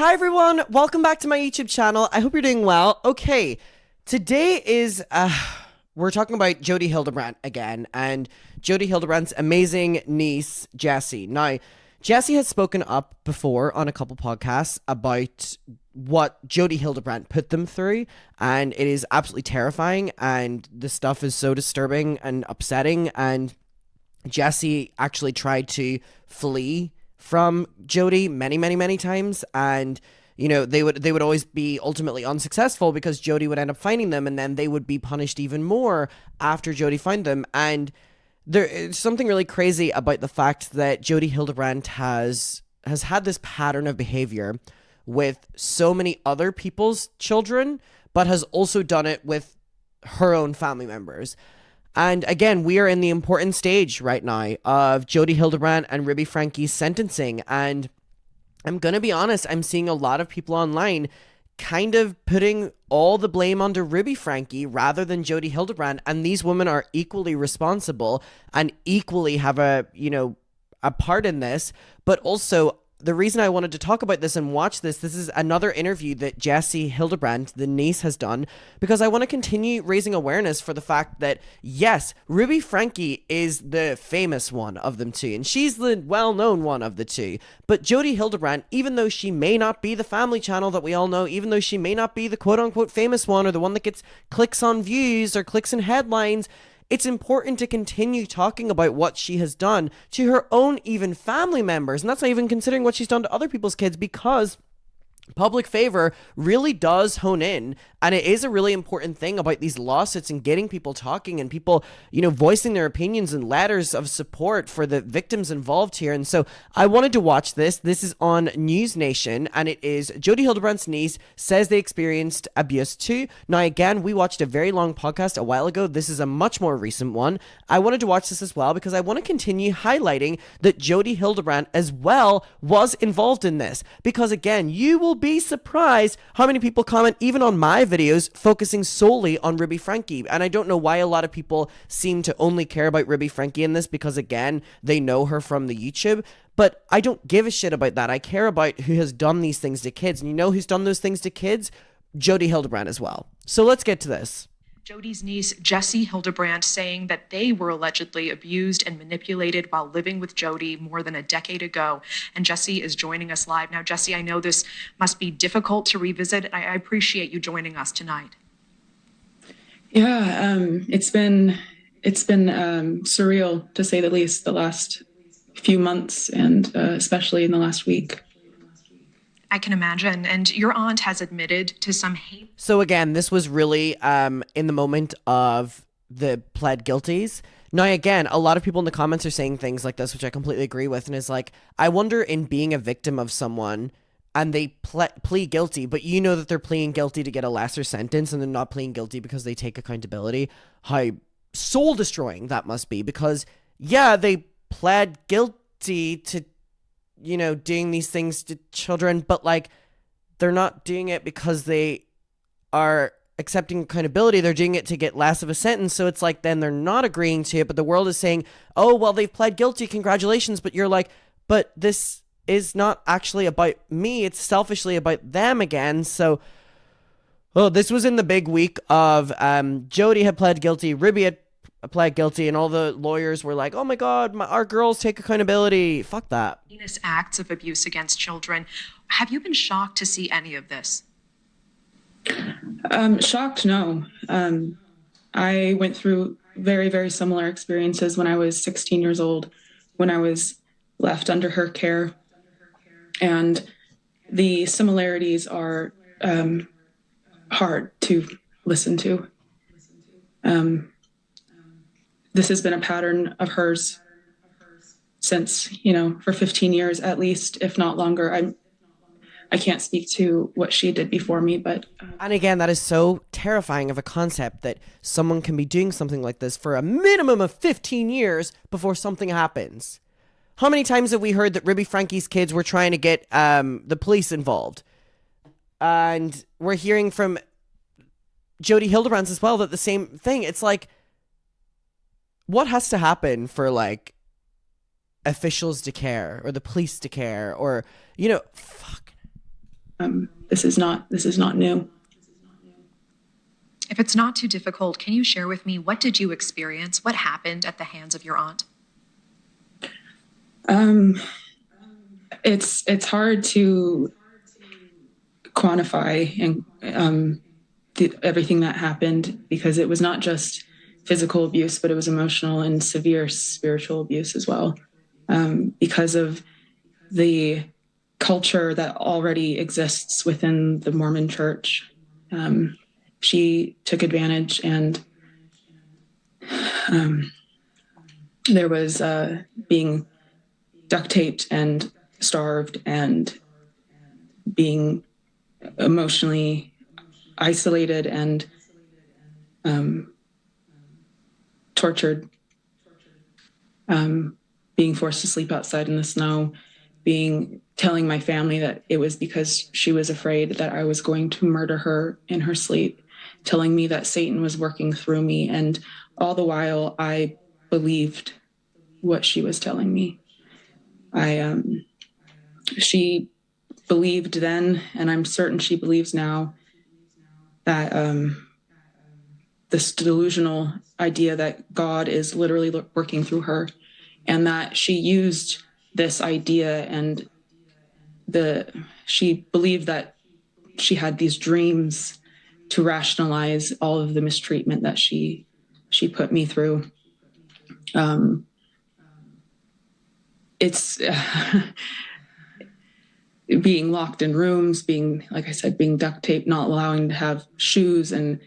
Hi everyone, welcome back to my YouTube channel. I hope you're doing well. Okay, today is we're talking about Jodi Hildebrant again, and Jodi Hildebrand's amazing niece Jessie. Now, Jessie has spoken up before on a couple podcasts about what Jodi Hildebrand put them through, and it is absolutely terrifying, and the stuff is so disturbing and upsetting, and Jessie actually tried to flee from Jodi many times, and they would always be ultimately unsuccessful because Jodi would end up finding them, and then they would be punished even more after Jodi found them. And there is something really crazy about the fact that Jodi Hildebrandt has had this pattern of behavior with so many other people's children, but has also done it with her own family members. And again, we are in the important stage right now of Jodi Hildebrandt and Ruby Franke's sentencing. And I'm going to be honest, I'm seeing a lot of people online kind of putting all the blame onto Ruby Franke rather than Jodi Hildebrandt. And these women are equally responsible and equally have a part in this. But also, the reason I wanted to talk about this and watch this is another interview that Jessie Hildebrandt, the niece, has done, because I want to continue raising awareness for the fact that, yes, Ruby Franke is the famous one of them two, and she's the well-known one of the two, but Jodi Hildebrandt, even though she may not be the family channel that we all know, even though she may not be the quote-unquote famous one or the one that gets clicks on views or clicks in headlines, it's important to continue talking about what she has done to her own even family members. And that's not even considering what she's done to other people's kids, because public favor really does hone in, and it is a really important thing about these lawsuits and getting people talking and people, voicing their opinions and letters of support for the victims involved here. And so I wanted to watch this. This is on News Nation, and it is Jodi Hildebrandt's niece says they experienced abuse too. Now, again, we watched a very long podcast a while ago. This is a much more recent one. I wanted to watch this as well because I want to continue highlighting that Jodi Hildebrandt as well was involved in this, because again, you will be surprised how many people comment even on my videos focusing solely on Ruby Franke. And I don't know why a lot of people seem to only care about Ruby Franke in this, because again, they know her from the YouTube, but I don't give a shit about that. I care about who has done these things to kids, and you know who's done those things to kids? Jodi Hildebrandt as well. So let's get to this. Jodi's niece, Jessie Hildebrandt, saying that they were allegedly abused and manipulated while living with Jodi more than a decade ago. And Jessie is joining us live. Now, Jessie, I know this must be difficult to revisit. I appreciate you joining us tonight. Yeah, it's been surreal, to say the least, the last few months, and especially in the last week. I can imagine. And your aunt has admitted to some hate. So again, this was really in the moment of the pled guilties. Now, again, a lot of people in the comments are saying things like this, which I completely agree with, and is like, I wonder, in being a victim of someone and they plead guilty, but you know that they're pleading guilty to get a lesser sentence and they're not pleading guilty because they take accountability, how soul destroying that must be. Because yeah, they pled guilty to doing these things to children, but like, they're not doing it because they are accepting accountability. They're doing it to get less of a sentence. So it's like, then they're not agreeing to it, but the world is saying, oh, well, they've pled guilty, congratulations. But you're like, but this is not actually about me. It's selfishly about them again. So, this was in the big week of Jodi had pled guilty, Ruby had pled guilty, and all the lawyers were like, oh my God, our girls take accountability. Fuck that. Heinous acts of abuse against children. Have you been shocked to see any of this? Shocked, no. I went through very similar experiences when I was 16 years old, when I was left under her care. And the similarities are hard to listen to. This has been a pattern of hers since, for 15 years at least, if not longer. I can't speak to what she did before me, but... And again, that is so terrifying of a concept, that someone can be doing something like this for a minimum of 15 years before something happens. How many times have we heard that Ruby Franke's kids were trying to get the police involved? And we're hearing from Jodi Hildebrandt's as well that the same thing. It's like, what has to happen for like officials to care, or the police to care, or fuck. This is not new. If it's not too difficult, can you share with me, what did you experience? What happened at the hands of your aunt? It's hard to quantify and everything that happened, because it was not just physical abuse, but it was emotional and severe spiritual abuse as well, because of the culture that already exists within the Mormon church. She took advantage, and there was being duct taped and starved and being emotionally isolated and tortured, being forced to sleep outside in the snow, telling my family that it was because she was afraid that I was going to murder her in her sleep, telling me that Satan was working through me. And all the while I believed what she was telling me. She believed then, and I'm certain she believes now, that this delusional idea that God is literally working through her, and that she used this idea, and she believed that she had these dreams to rationalize all of the mistreatment that she put me through. It's being locked in rooms, being, like I said, being duct taped, not allowing to have shoes, and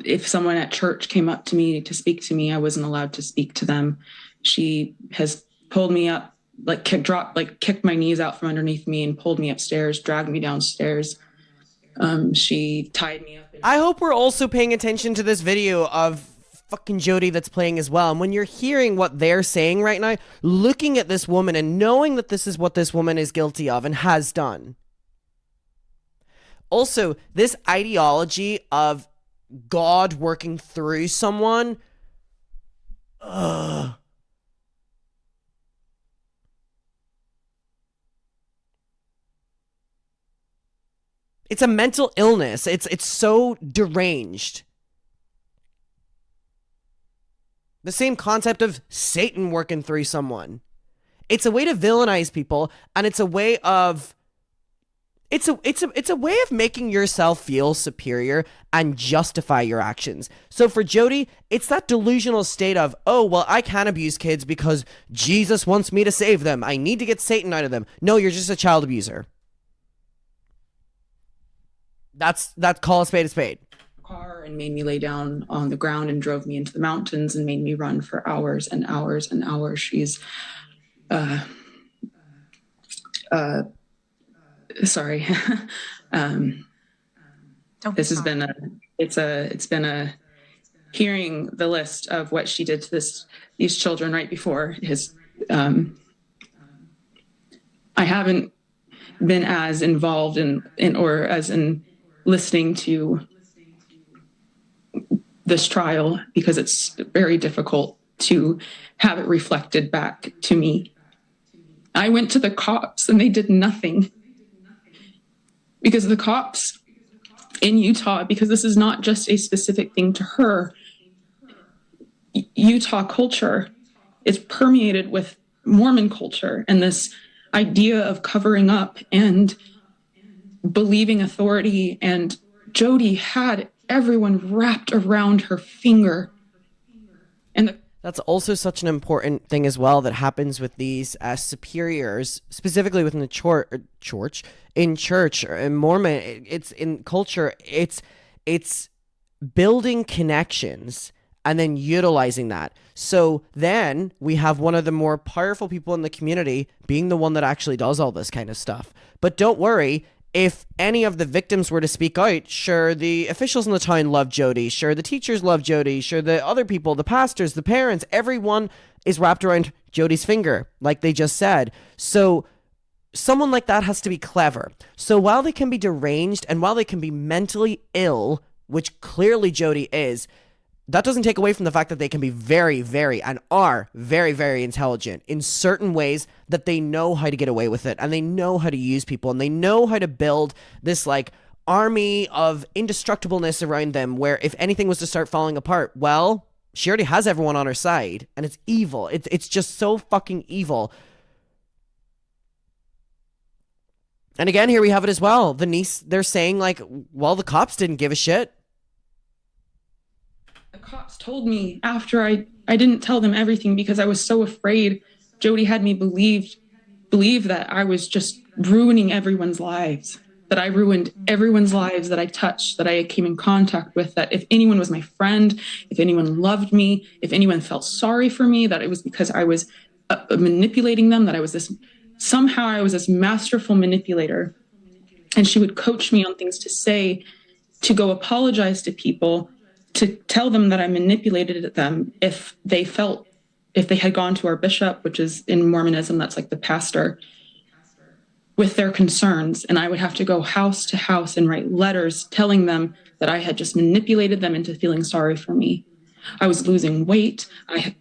if someone at church came up to me to speak to me, I wasn't allowed to speak to them. She has pulled me up, kicked my knees out from underneath me and pulled me upstairs, dragged me downstairs. She tied me up. I hope we're also paying attention to this video of fucking Jodi that's playing as well. And when you're hearing what they're saying right now, looking at this woman and knowing that this is what this woman is guilty of and has done. Also, this ideology of God working through someone, it's a mental illness. It's so deranged. The same concept of Satan working through someone. It's a way to villainize people, and it's a way of it's a way of making yourself feel superior and justify your actions. So for Jodi, it's that delusional state of, oh, well, I can't abuse kids because Jesus wants me to save them. I need to get Satan out of them. No, you're just a child abuser. That's call a spade a spade. Car and made me lay down on the ground and drove me into the mountains and made me run for hours and hours and hours. She's sorry. This has been it's been a hearing the list of what she did to these children right before his I haven't been as involved in listening to this trial, because it's very difficult to have it reflected back to me. I went to the cops and they did nothing, because the cops in Utah, because this is not just a specific thing to her, Utah culture is permeated with Mormon culture and this idea of covering up and believing authority. And Jodi had everyone wrapped around her finger. And that's also such an important thing as well that happens with these superiors, specifically within the church, or in Mormon. It's in culture. It's building connections and then utilizing that. So then we have one of the more powerful people in the community being the one that actually does all this kind of stuff. But don't worry. If any of the victims were to speak out, sure, the officials in the town love Jodi, sure, the teachers love Jodi, sure, the other people, the pastors, the parents, everyone is wrapped around Jodi's finger, like they just said. So someone like that has to be clever. So while they can be deranged and while they can be mentally ill, which clearly Jodi is, that doesn't take away from the fact that they can be very, very, and are very, very intelligent in certain ways, that they know how to get away with it, and they know how to use people, and they know how to build this like army of indestructibleness around them, where if anything was to start falling apart, well, she already has everyone on her side, and it's evil. It's just so fucking evil. And again, here we have it as well. The niece, they're saying like, well, the cops didn't give a shit. The cops told me after I didn't tell them everything because I was so afraid. Jodi had me believe that I was just ruining everyone's lives, that I ruined everyone's lives that I touched, that I came in contact with, that if anyone was my friend, if anyone loved me, if anyone felt sorry for me, that it was because I was manipulating them, that I was this masterful manipulator. And she would coach me on things to say, to go apologize to people, to tell them that I manipulated them if they had gone to our bishop, which is in Mormonism, that's like the pastor, with their concerns. And I would have to go house to house and write letters telling them that I had just manipulated them into feeling sorry for me. I was losing weight. I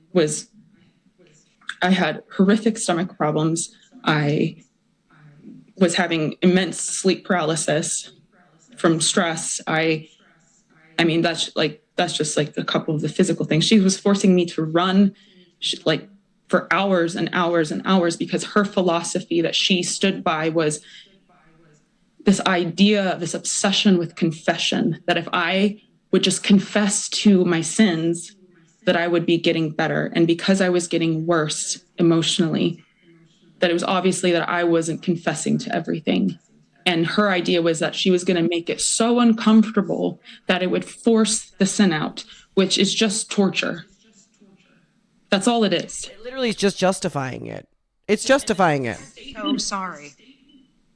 had horrific stomach problems. I was having immense sleep paralysis from stress. I mean, that's just like a couple of the physical things. She was forcing me to run like for hours and hours and hours, because her philosophy that she stood by was this idea, this obsession with confession, that if I would just confess to my sins, that I would be getting better. And because I was getting worse emotionally, that it was obviously that I wasn't confessing to everything. And her idea was that she was going to make it so uncomfortable that it would force the sin out, which is just torture. That's all it is. It literally is just justifying it. It's justifying it. So sorry.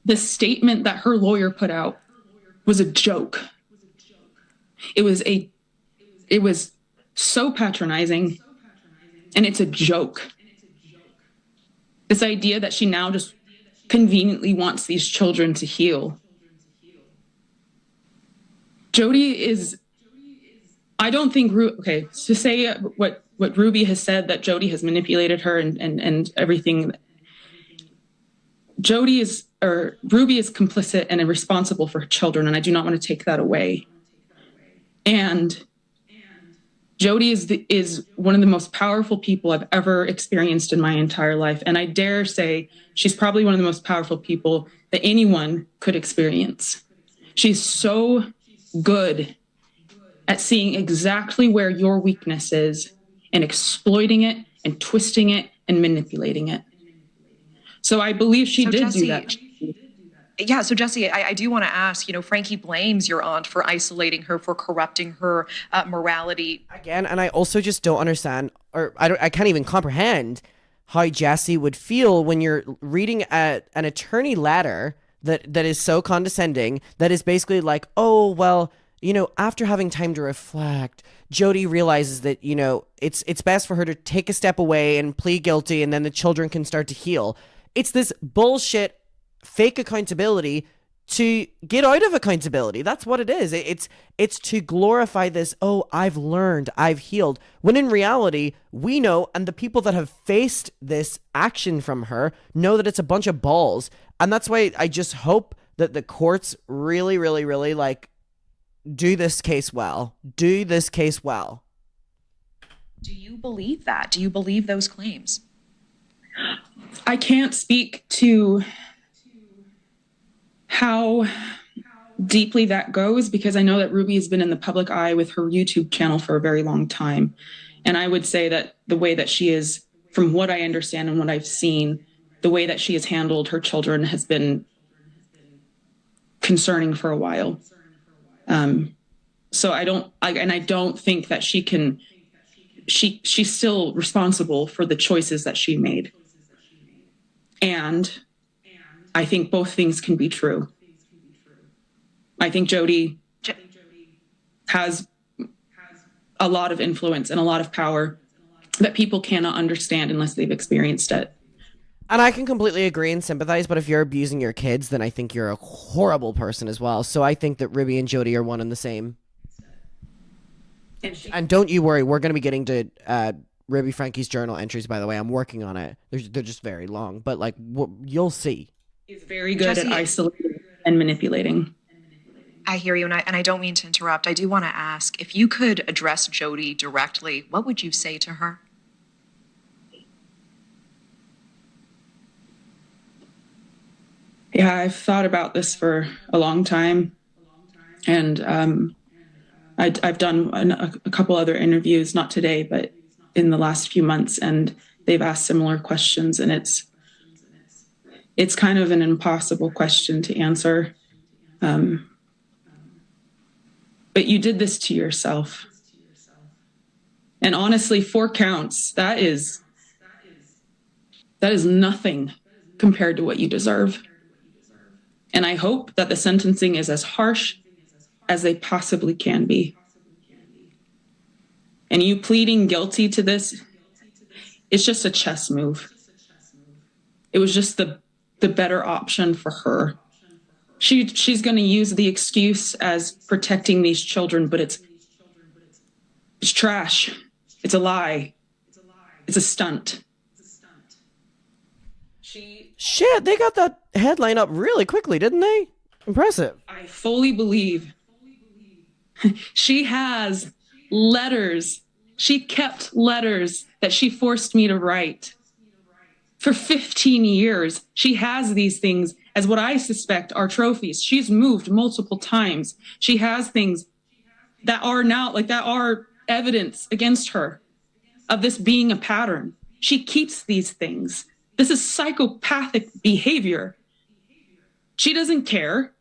The statement that her lawyer put out was a joke. It was so patronizing, and it's a joke. This idea that she now just conveniently wants these children to heal. Jodi is, I don't think, okay, to say what Ruby has said, that Jodi has manipulated her and everything. Ruby is complicit and responsible for her children, and I do not want to take that away. And Jodi is one of the most powerful people I've ever experienced in my entire life. And I dare say she's probably one of the most powerful people that anyone could experience. She's so good at seeing exactly where your weakness is and exploiting it and twisting it and manipulating it. So I believe she did do that. Yeah, so Jesse, I do want to ask, Frankie blames your aunt for isolating her, for corrupting her morality. Again, and I also just don't understand, or I can't even comprehend how Jesse would feel when you're reading an attorney letter that is so condescending, that is basically like, oh, well, after having time to reflect, Jodi realizes that, it's best for her to take a step away and plead guilty, and then the children can start to heal. It's this bullshit fake accountability to get out of accountability. That's what it is. It's to glorify this, oh, I've learned, I've healed, when in reality, we know, and the people that have faced this action from her know, that it's a bunch of balls. And that's why I just hope that the courts really, really, really do this case well. Do this case well. Do you believe that? Do you believe those claims? I can't speak to how deeply that goes, because I know that Ruby has been in the public eye with her YouTube channel for a very long time. And I would say that the way that she is, from what I understand and what I've seen, the way that she has handled her children has been concerning for a while. So I don't think that she's still responsible for the choices that she made. And I think both things can be true. I think Jodi has a lot of influence and a lot of power that people cannot understand unless they've experienced it. And I can completely agree and sympathize, but if you're abusing your kids, then I think you're a horrible person as well. So I think that Ruby and Jodi are one and the same. And don't you worry, we're going to be getting to Ruby Frankie's journal entries, by the way. I'm working on it. They're just very long, but like you'll see. He's very good Jesse, at isolating and manipulating. I hear you, and I don't mean to interrupt. I do want to ask, if you could address Jodi directly, what would you say to her? Yeah, I've thought about this for a long time, and I've done a couple other interviews, not today, but in the last few months, and they've asked similar questions, and it's kind of an impossible question to answer. But you did this to yourself. And honestly, 4 counts, that is nothing compared to what you deserve. And I hope that the sentencing is as harsh as they possibly can be. And you pleading guilty to this, it's just a chess move. It was just the better option for her. She's going to use the excuse as protecting these children, but it's trash. It's a lie. It's a stunt. Shit, they got that headline up really quickly, didn't they? Impressive. I fully believe she has letters. She kept letters that she forced me to write. For 15 years, she has these things as what I suspect are trophies. She's moved multiple times. She has things that are now, like, that are evidence against her of this being a pattern. She keeps these things. This is psychopathic behavior. She doesn't care.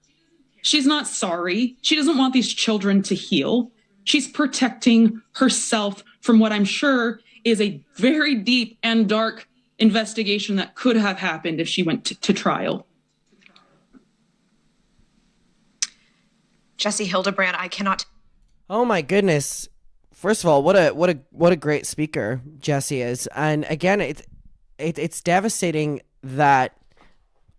She's not sorry. She doesn't want these children to heal. She's protecting herself from what I'm sure is a very deep and dark investigation that could have happened if she went to trial. Jesse Hildebrand, I cannot. Oh my goodness. First of all, what a great speaker Jesse is. And again, it's devastating that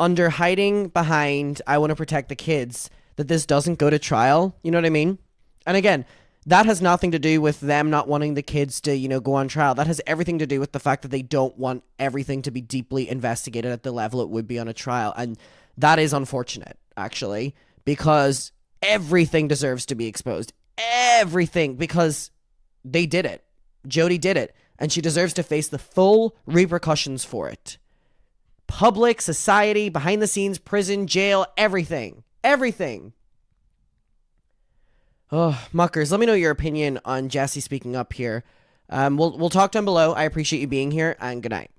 under hiding behind I want to protect the kids that this doesn't go to trial. You know what I mean? And again, that has nothing to do with them not wanting the kids to, go on trial. That has everything to do with the fact that they don't want everything to be deeply investigated at the level it would be on a trial. And that is unfortunate, actually, because everything deserves to be exposed. Everything, because they did it. Jodi did it, and she deserves to face the full repercussions for it. Public, society, behind the scenes, prison, jail, everything. Everything. Oh, muckers, let me know your opinion on Jesse speaking up here. We'll talk down below. I appreciate you being here, and good night.